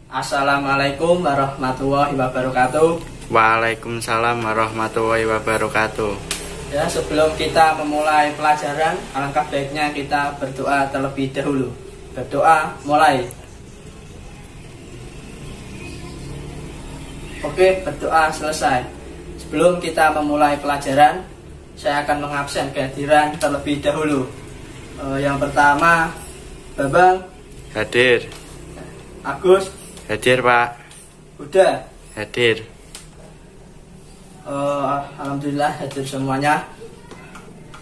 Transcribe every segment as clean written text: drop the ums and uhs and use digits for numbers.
Assalamualaikum warahmatullahi wabarakatuh. Waalaikumsalam warahmatullahi wabarakatuh. Ya, sebelum kita memulai pelajaran, alangkah baiknya kita berdoa terlebih dahulu. Berdoa, mulai. Oke, berdoa selesai. Sebelum kita memulai pelajaran, saya akan mengabsen kehadiran terlebih dahulu. Yang pertama, Babang. Hadir. Agus. Hadir, Pak. Udah. Hadir. Alhamdulillah hadir semuanya.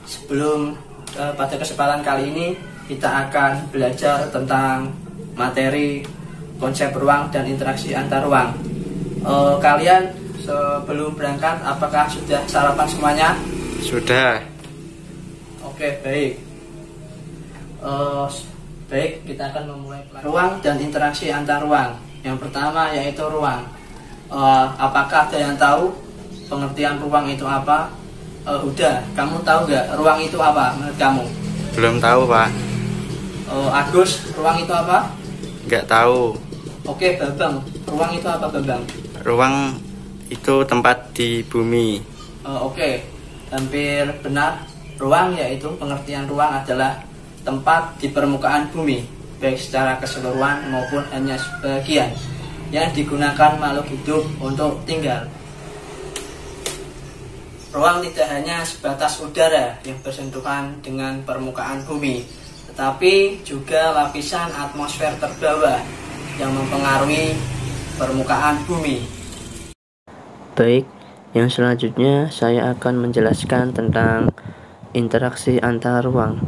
Sebelum pada kesempatan kali ini kita akan belajar tentang materi konsep ruang dan interaksi antar ruang. Kalian sebelum berangkat apakah sudah sarapan semuanya? Sudah. Oke, baik. Baik, kita akan memulai ruang dan interaksi antar ruang. Yang pertama yaitu ruang. Apakah ada yang tahu pengertian ruang itu apa? Udah, kamu tahu nggak ruang itu apa menurut kamu? Belum tahu, Pak. Agus, ruang itu apa? Nggak tahu. Oke, Babang, ruang itu apa, Babang? Ruang itu tempat di bumi. Oke, hampir benar. Ruang yaitu pengertian ruang adalah tempat di permukaan bumi, baik secara keseluruhan maupun hanya sebagian, yang digunakan makhluk hidup untuk tinggal. Ruang tidak hanya sebatas udara yang bersentuhan dengan permukaan bumi, tetapi juga lapisan atmosfer terbawah yang mempengaruhi permukaan bumi. Baik, yang selanjutnya saya akan menjelaskan tentang interaksi antar ruang.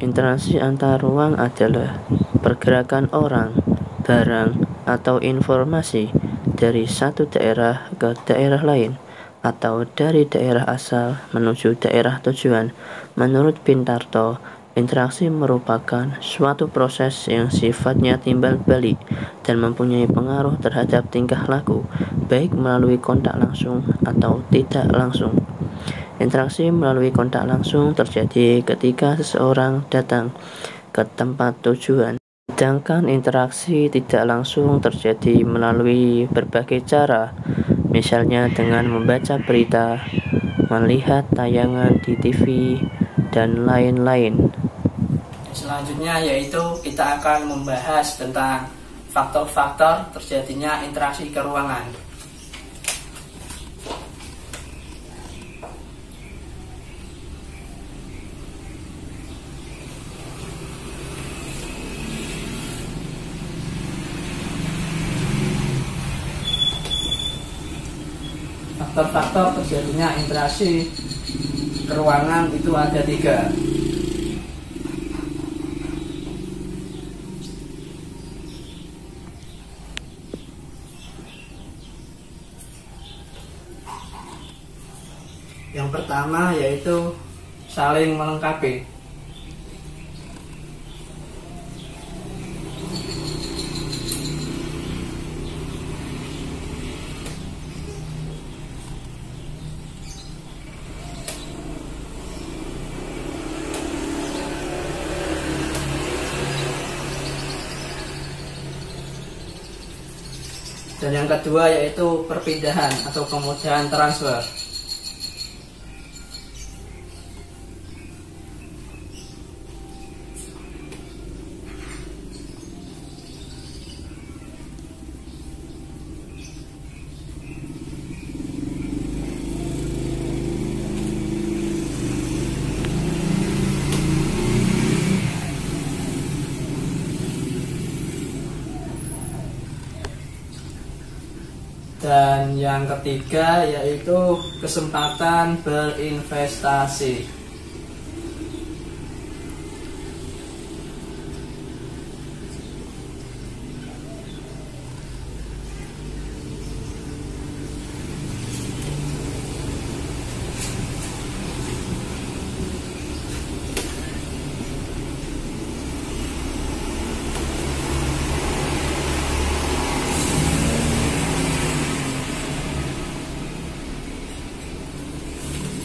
Interaksi antar ruang adalah pergerakan orang, barang, atau informasi dari satu daerah ke daerah lain atau dari daerah asal menuju daerah tujuan. Menurut Pintarto, interaksi merupakan suatu proses yang sifatnya timbal balik dan mempunyai pengaruh terhadap tingkah laku, baik melalui kontak langsung atau tidak langsung. Interaksi melalui kontak langsung terjadi ketika seseorang datang ke tempat tujuan. Sedangkan interaksi tidak langsung terjadi melalui berbagai cara, misalnya dengan membaca berita, melihat tayangan di TV, dan lain-lain. Selanjutnya yaitu kita akan membahas tentang faktor-faktor terjadinya interaksi ke ruangan. Faktor-faktor terjadinya interaksi ke ruangan itu ada 3. Yang pertama yaitu saling melengkapi. Dan yang kedua yaitu perpindahan atau kemudahan transfer. Dan yang ketiga yaitu kesempatan berinvestasi.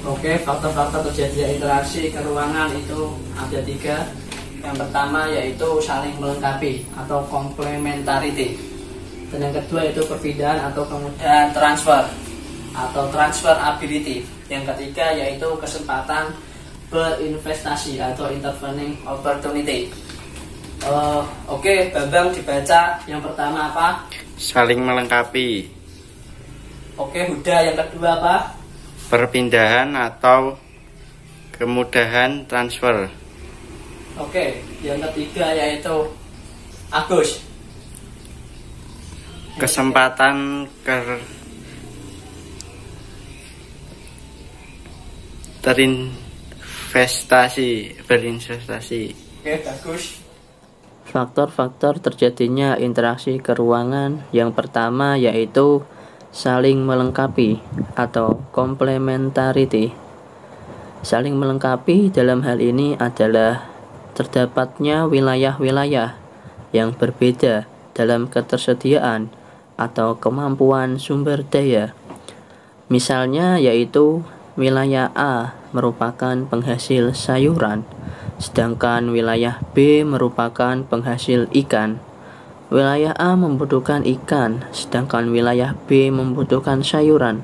Oke, faktor-faktor terjadinya interaksi ke ruangan itu ada 3. Yang pertama yaitu saling melengkapi atau complementarity. Dan yang kedua yaitu perpindahan atau kemudahan transfer atau transferability. Yang ketiga yaitu kesempatan berinvestasi atau intervening opportunity. Oke, Bambang dibaca yang pertama apa? Saling melengkapi. Oke, Huda yang kedua apa? Perpindahan atau kemudahan transfer. Oke, yang ketiga yaitu Agus. Kesempatan berinvestasi. Oke, bagus. Faktor-faktor terjadinya interaksi keuangan yang pertama yaitu saling melengkapi atau complementarity. Saling melengkapi dalam hal ini adalah terdapatnya wilayah-wilayah yang berbeda dalam ketersediaan atau kemampuan sumber daya. Misalnya yaitu wilayah A merupakan penghasil sayuran, sedangkan wilayah B merupakan penghasil ikan. Wilayah A membutuhkan ikan, sedangkan wilayah B membutuhkan sayuran.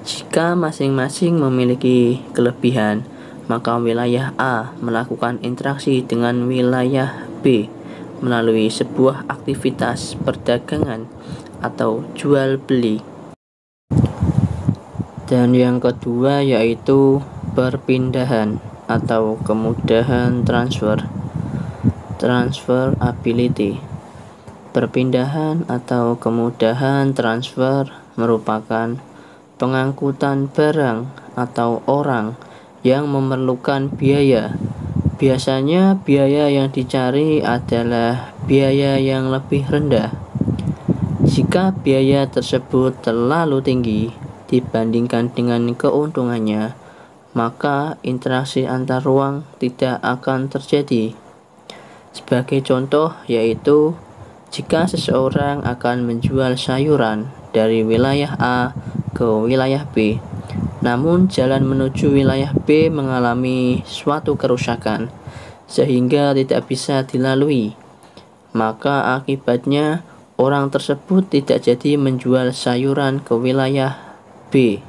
Jika masing-masing memiliki kelebihan, maka wilayah A melakukan interaksi dengan wilayah B melalui sebuah aktivitas perdagangan atau jual beli. Dan yang kedua yaitu perpindahan atau kemudahan transferability. Perpindahan atau kemudahan transfer merupakan pengangkutan barang atau orang yang memerlukan biaya. Biasanya biaya yang dicari adalah biaya yang lebih rendah. Jika biaya tersebut terlalu tinggi dibandingkan dengan keuntungannya, maka interaksi antar ruang tidak akan terjadi. Sebagai contoh yaitu jika seseorang akan menjual sayuran dari wilayah A ke wilayah B, namun jalan menuju wilayah B mengalami suatu kerusakan sehingga tidak bisa dilalui, maka akibatnya orang tersebut tidak jadi menjual sayuran ke wilayah B.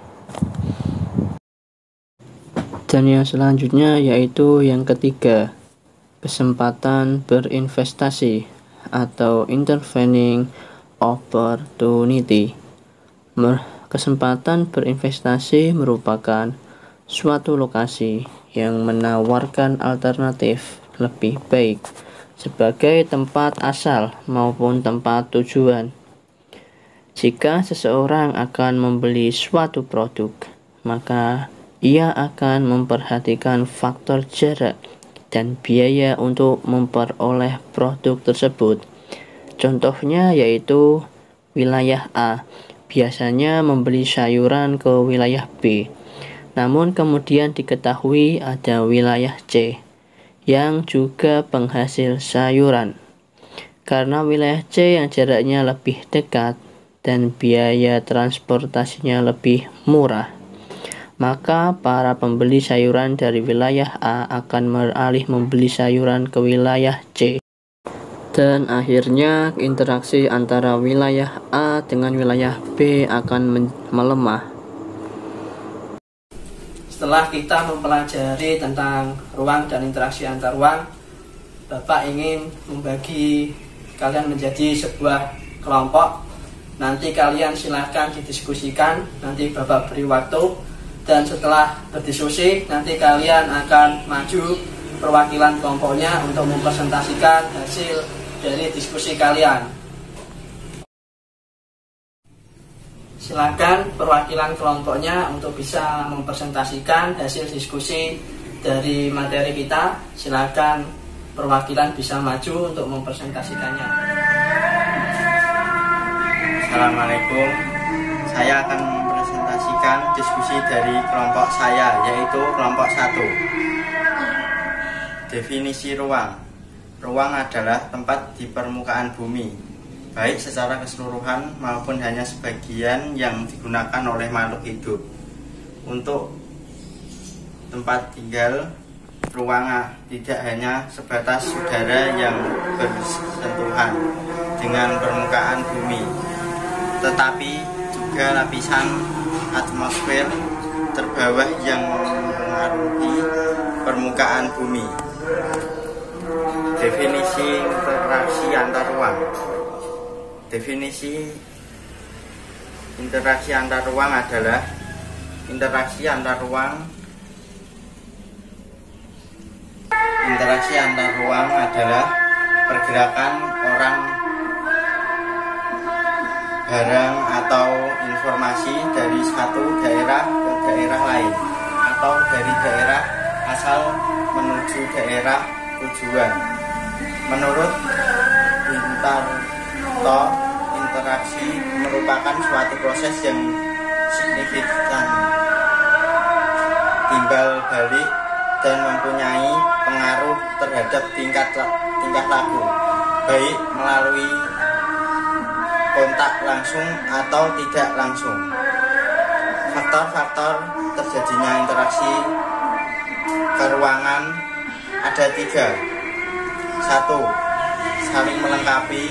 Dan yang selanjutnya yaitu yang ketiga, kesempatan berinvestasi atau intervening opportunity. Kesempatan berinvestasi merupakan suatu lokasi yang menawarkan alternatif lebih baik sebagai tempat asal maupun tempat tujuan. Jika seseorang akan membeli suatu produk, maka ia akan memperhatikan faktor jarak dan biaya untuk memperoleh produk tersebut. Contohnya yaitu wilayah A biasanya membeli sayuran ke wilayah B, namun kemudian diketahui ada wilayah C yang juga penghasil sayuran. Karena wilayah C yang jaraknya lebih dekat dan biaya transportasinya lebih murah, maka para pembeli sayuran dari wilayah A akan beralih membeli sayuran ke wilayah C. Dan akhirnya interaksi antara wilayah A dengan wilayah B akan melemah. Setelah kita mempelajari tentang ruang dan interaksi antar ruang, Bapak ingin membagi kalian menjadi sebuah kelompok. Nanti kalian silahkan didiskusikan, nanti Bapak beri waktu. Dan setelah berdiskusi, nanti kalian akan maju perwakilan kelompoknya untuk mempresentasikan hasil dari diskusi kalian. Silakan perwakilan kelompoknya untuk bisa mempresentasikan hasil diskusi dari materi kita. Silakan perwakilan bisa maju untuk mempresentasikannya. Assalamualaikum. Saya akan mempresentasikan diskusi dari kelompok saya, yaitu kelompok 1. Definisi ruang. Ruang adalah tempat di permukaan bumi, baik secara keseluruhan maupun hanya sebagian yang digunakan oleh makhluk hidup untuk tempat tinggal. Ruang tidak hanya sebatas udara yang bersentuhan dengan permukaan bumi, tetapi juga lapisan atmosfer terbawah yang mempengaruhi permukaan bumi. Definisi interaksi antar ruang. Definisi interaksi antar ruang adalah interaksi antar ruang adalah pergerakan orang, barang atau informasi dari satu daerah ke daerah lain atau dari daerah asal menuju daerah tujuan. Menurut Wintarto, interaksi merupakan suatu proses yang signifikan, timbal balik, dan mempunyai pengaruh terhadap tingkah laku, baik melalui kontak langsung atau tidak langsung. Faktor-faktor terjadinya interaksi keruangan ada 3. 1. Saling melengkapi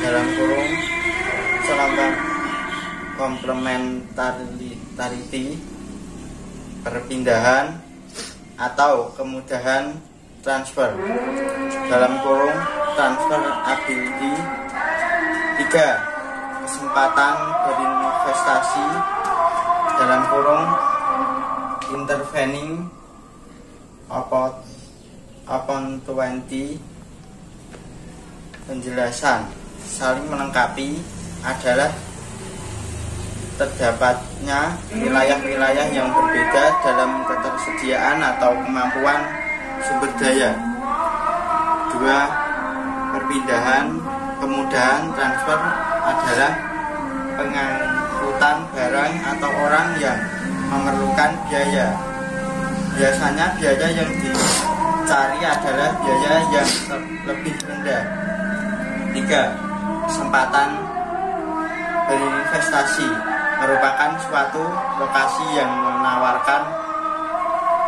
dalam kurung selambang complementarity, perpindahan atau kemudahan transfer dalam kurung transferability. 3. Kesempatan berinvestasi dalam kurung intervening opportunity. Penjelasan saling melengkapi adalah terdapatnya wilayah-wilayah yang berbeda dalam ketersediaan atau kemampuan sumber daya. 2. Perpindahan kemudahan transfer adalah pengangkutan barang atau orang yang memerlukan biaya. Biasanya biaya yang dicari adalah biaya yang lebih rendah. 3. Kesempatan berinvestasi merupakan suatu lokasi yang menawarkan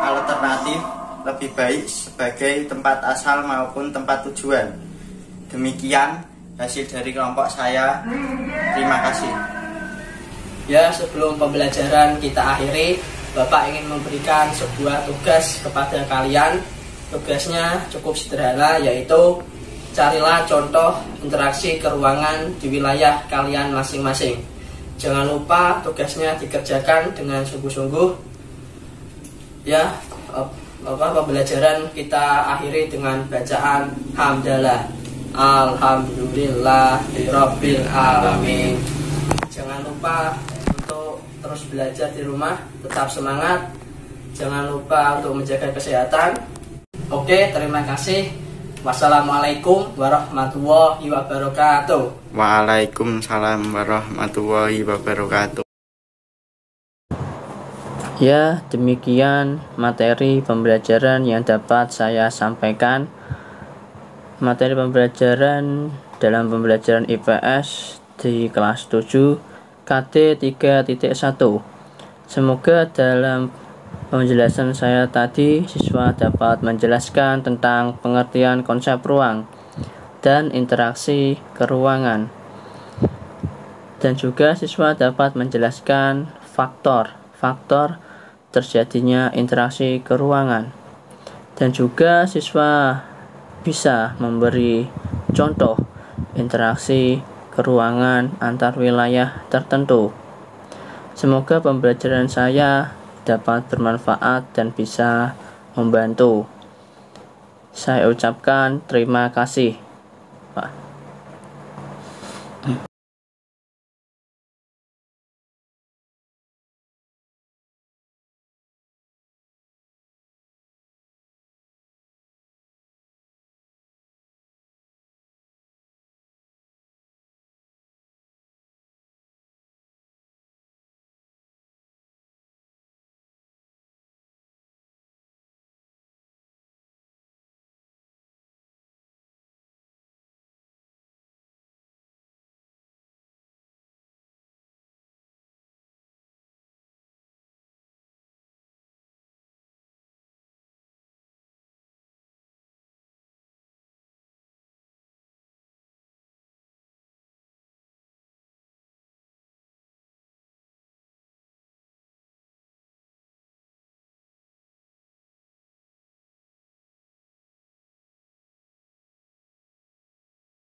alternatif lebih baik sebagai tempat asal maupun tempat tujuan. Demikian hasil dari kelompok saya. Terima kasih. Ya, sebelum pembelajaran kita akhiri, Bapak ingin memberikan sebuah tugas kepada kalian. Tugasnya cukup sederhana, yaitu carilah contoh interaksi keruangan di wilayah kalian masing-masing. Jangan lupa tugasnya dikerjakan dengan sungguh-sungguh. Ya, pembelajaran kita akhiri dengan bacaan hamdalah. Alhamdulillahirabbil alamin. Jangan lupa untuk terus belajar di rumah, tetap semangat. Jangan lupa untuk menjaga kesehatan. Oke, terima kasih. Wassalamualaikum warahmatullahi wabarakatuh. Waalaikumsalam warahmatullahi wabarakatuh. Ya, demikian materi pembelajaran yang dapat saya sampaikan. Materi pembelajaran dalam pembelajaran IPS di kelas 7 KD 3.1. Semoga dalam penjelasan saya tadi siswa dapat menjelaskan tentang pengertian konsep ruang dan interaksi keruangan, dan juga siswa dapat menjelaskan faktor terjadinya interaksi keruangan, dan juga siswa bisa memberi contoh interaksi keruangan antar wilayah tertentu. Semoga pembelajaran saya dapat bermanfaat dan bisa membantu. Saya ucapkan terima kasih.